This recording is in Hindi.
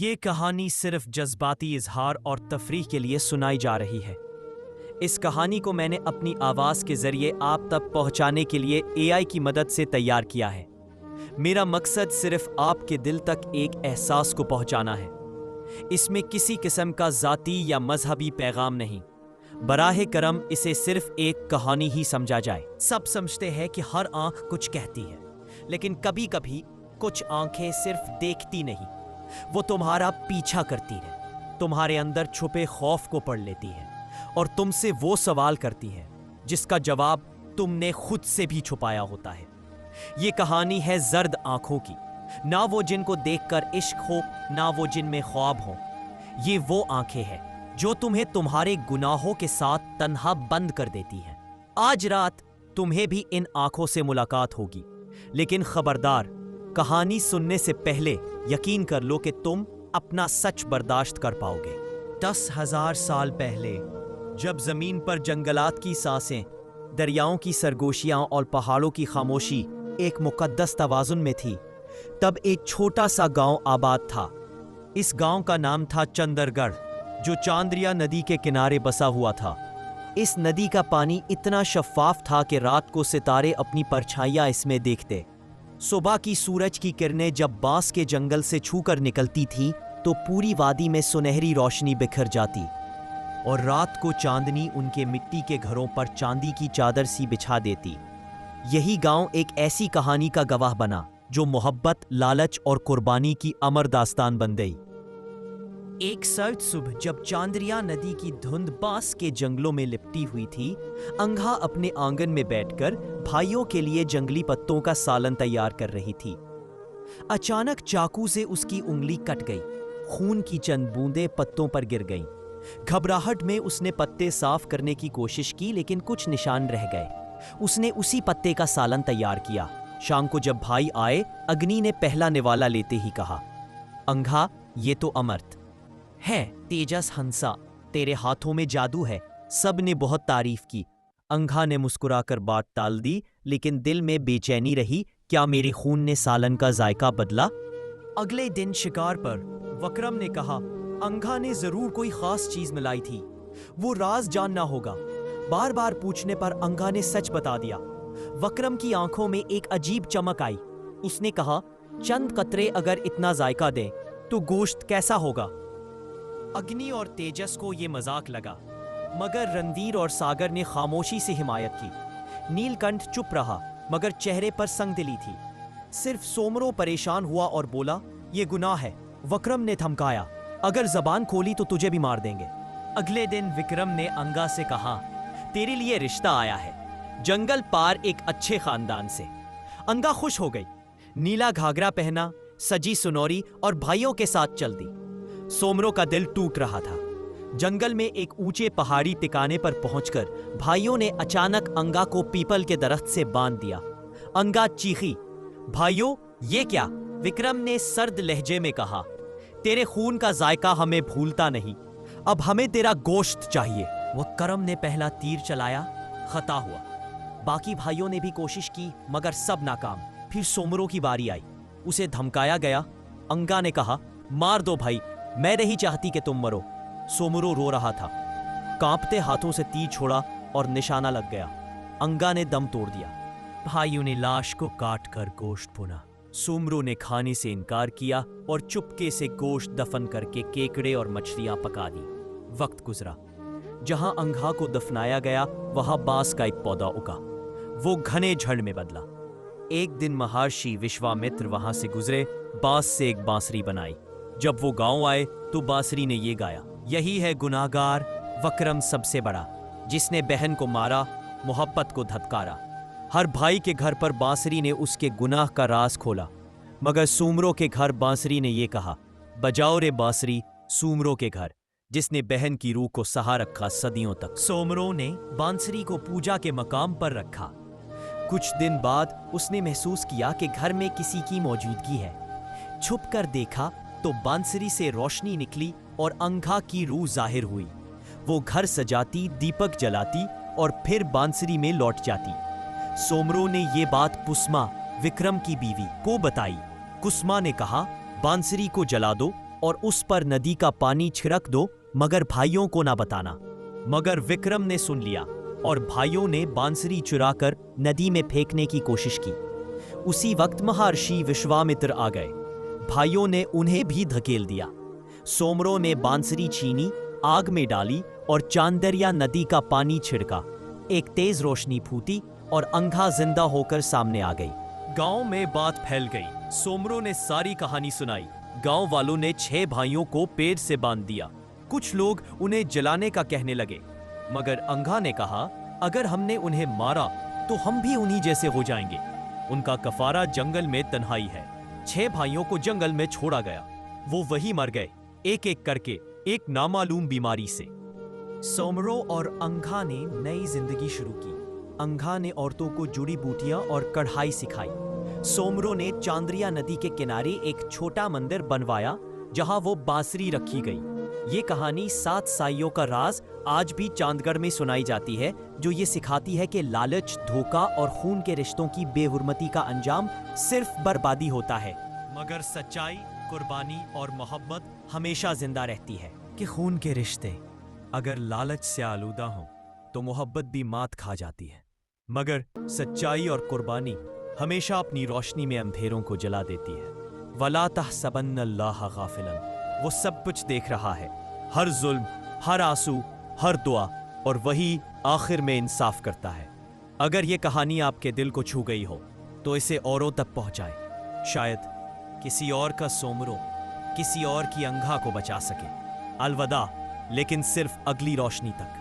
ये कहानी सिर्फ जज्बाती इजहार और तफरीह के लिए सुनाई जा रही है। इस कहानी को मैंने अपनी आवाज़ के ज़रिए आप तक पहुंचाने के लिए एआई की मदद से तैयार किया है। मेरा मकसद सिर्फ आपके दिल तक एक एहसास को पहुंचाना है। इसमें किसी किस्म का ज़ाती या मजहबी पैगाम नहीं। बराहे करम इसे सिर्फ एक कहानी ही समझा जाए। सब समझते हैं कि हर आंख कुछ कहती है, लेकिन कभी कभी कुछ आंखें सिर्फ देखती नहीं, वो तुम्हारा पीछा करती है, तुम्हारे अंदर छुपे खौफ को पढ़ लेती है और तुमसे वो सवाल करती है जिसका जवाब तुमने खुद से भी छुपाया होता है। ये कहानी है जर्द आंखों की, ना वो जिनको देखकर इश्क हो, ना वो जिनमें ख्वाब हो। ये वो आंखें हैं जो तुम्हें तुम्हारे गुनाहों के साथ तन्हा बंद कर देती हैं। आज रात तुम्हें भी इन आंखों से मुलाकात होगी, लेकिन खबरदार, कहानी सुनने से पहले यकीन कर लो कि तुम अपना सच बर्दाश्त कर पाओगे। 10,000 साल पहले, जब जमीन पर जंगलात की सांसें, दरियाओं की सरगोशियां और पहाड़ों की खामोशी एक मुकद्दस तवाजुन में थी, तब एक छोटा सा गांव आबाद था। इस गांव का नाम था चंदरगढ़, जो चांद्रिया नदी के किनारे बसा हुआ था। इस नदी का पानी इतना शफाफ था कि रात को सितारे अपनी परछाइयां इसमें देखते। सुबह की सूरज की किरणें जब बांस के जंगल से छूकर निकलती थी तो पूरी वादी में सुनहरी रोशनी बिखर जाती और रात को चांदनी उनके मिट्टी के घरों पर चांदी की चादर सी बिछा देती। यही गांव एक ऐसी कहानी का गवाह बना जो मोहब्बत, लालच और कुर्बानी की अमर दास्तान बन गई। एक सर्द सुबह जब चांद्रिया नदी की धुंध बांस के जंगलों में लिपटी हुई थी, अंघा अपने आंगन में बैठकर भाइयों के लिए जंगली पत्तों का सालन तैयार कर रही थी। अचानक चाकू से उसकी उंगली कट गई। खून की चंद बूंदें पत्तों पर गिर गईं। घबराहट में उसने पत्ते साफ करने की कोशिश की, लेकिन कुछ निशान रह गए। उसने उसी पत्ते का सालन तैयार किया। शाम को जब भाई आए, अग्नि ने पहला निवाला लेते ही कहा, अंघा, ये तो अमृत है। तेजस हंसा, तेरे हाथों में जादू है। सब ने बहुत तारीफ की। अंघा ने मुस्कुराकर बात टाल दी, लेकिन दिल में बेचैनी रही। क्या मेरे खून ने सालन का जायका बदला? अगले दिन शिकार पर वक्रम ने कहा, अंघा ने जरूर कोई खास चीज मिलाई थी, वो राज जानना होगा। बार बार पूछने पर अंघा ने सच बता दिया। वक्रम की आंखों में एक अजीब चमक आई। उसने कहा, चंद कतरे अगर इतना जायका दे तो गोश्त कैसा होगा? अग्नि और तेजस को यह मजाक लगा, मगर रणवीर और सागर ने खामोशी से हिमायत की। नीलकंठ चुप रहा, मगर चेहरे पर संगदिली थी। सिर्फ सोमरो परेशान हुआ और बोला, यह गुनाह है। वक्रम ने धमकाया, अगर जबान खोली तो तुझे भी मार देंगे। अगले दिन विक्रम ने अंगा से कहा, तेरे लिए रिश्ता आया है, जंगल पार एक अच्छे खानदान से। अंगा खुश हो गई। नीला घाघरा पहना, सजी सुनौरी और भाइयों के साथ चल दी। सोमरो का दिल टूट रहा था। जंगल में एक ऊंचे पहाड़ी टिकाने पर पहुंचकर भाइयों ने अचानक अंगा को पीपल के दरख्त से बांध दिया। अंगा चीखी, भाइयों ये क्या? विक्रम ने सर्द लहजे में कहा, तेरे खून का जायका हमें भूलता नहीं, अब हमें तेरा गोश्त चाहिए। वक्रम ने पहला तीर चलाया, खता हुआ। बाकी भाइयों ने भी कोशिश की, मगर सब नाकाम। फिर सोमरो की बारी आई। उसे धमकाया गया। अंगा ने कहा, मार दो भाई, मैं नहीं चाहती कि तुम मरो। सोमरो रो रहा था। कांपते हाथों से तीर छोड़ा और निशाना लग गया। अंगा ने दम तोड़ दिया। भाइयों ने लाश को काट कर गोश्त भुना। सोमरो ने खाने से इनकार किया और चुपके से गोश्त दफन करके केकड़े और मछलियां पका दी। वक्त गुजरा। जहां अंघा को दफनाया गया, वहां बांस का एक पौधा उगा। वो घने झड़ में बदला। एक दिन महर्षि विश्वामित्र वहां से गुजरे, बांस से एक बांसुरी बनाई। जब वो गांव आए तो बांसुरी ने ये गाया, यही है गुनाहगार वक्रम सबसे बड़ा, जिसने बहन को मारा, मोहब्बत को धत्कारा। हर भाई के घर पर बांसुरी ने उसके गुनाह का राज खोला, मगर सूमरों के घर बांसुरी ने ये कहा, बजाओ रे बांसुरी सूमरों के घर, जिसने बहन की रूह को सहा रखा सदियों तक। सोमरों ने बांसुरी को पूजा के मकाम पर रखा। कुछ दिन बाद उसने महसूस किया कि घर में किसी की मौजूदगी है। छुप कर देखा तो बांसुरी से रोशनी निकली और अंघा की रूह जाहिर हुई। वो घर सजाती, दीपक जलाती और फिर बांसुरी में लौट जाती। सोमरो ने ये बात कुसमा, विक्रम की बीवी, को बताई। कुसमा ने कहा, बांसुरी को जला दो, और उस पर नदी का पानी छिड़क दो, मगर भाइयों को ना बताना। मगर विक्रम ने सुन लिया और भाइयों ने बांसुरी चुराकर नदी में फेंकने की कोशिश की। उसी वक्त महर्षि विश्वामित्र आ गए। भाइयों ने उन्हें भी धकेल दिया। सोमरों ने बांसुरी छीनी, आग में डाली और चांदरिया नदी का पानी छिड़का। एक तेज रोशनी फूटी और अंधा जिंदा होकर सामने आ गई। गांव में बात फैल गई। सोमरों ने सारी कहानी सुनाई। गांव वालों ने 6 भाइयों को पेड़ से बांध दिया। कुछ लोग उन्हें जलाने का कहने लगे, मगर अंधा ने कहा, अगर हमने उन्हें मारा तो हम भी उन्हीं जैसे हो जाएंगे। उनका कफारा जंगल में तन्हाई है। 6 भाइयों को जंगल में छोड़ा गया। वो वहीं मर गए, एक एक करके, एक नामालूम बीमारी से। सोमरों और अंधा ने नई जिंदगी शुरू की। अंधा ने औरतों को जड़ी बूटियां और कढ़ाई सिखाई। सोमरों ने चांद्रिया नदी के किनारे एक छोटा मंदिर बनवाया जहां वो बांसुरी रखी गई। ये कहानी 7 साइयों का राज आज भी चांदगढ़ में सुनाई जाती है, जो ये सिखाती है कि लालच, धोखा और खून के रिश्तों की बेहुरमती का अंजाम सिर्फ बर्बादी होता है, मगर सच्चाई, कुर्बानी और मोहब्बत हमेशा जिंदा रहती है। कि खून के रिश्ते अगर लालच से आलूदा हों तो मोहब्बत भी मात खा जाती है, मगर सच्चाई और कुर्बानी हमेशा अपनी रोशनी में अंधेरों को जला देती है। वला तहसबन्नल्लाह गाफिलन, वो सब कुछ देख रहा है, हर जुल्म, हर आंसू, हर दुआ, और वही आखिर में इंसाफ करता है। अगर ये कहानी आपके दिल को छू गई हो तो इसे औरों तक पहुंचाए। शायद किसी और का सोमरो किसी और की अंधा को बचा सके। अलविदा, लेकिन सिर्फ अगली रोशनी तक।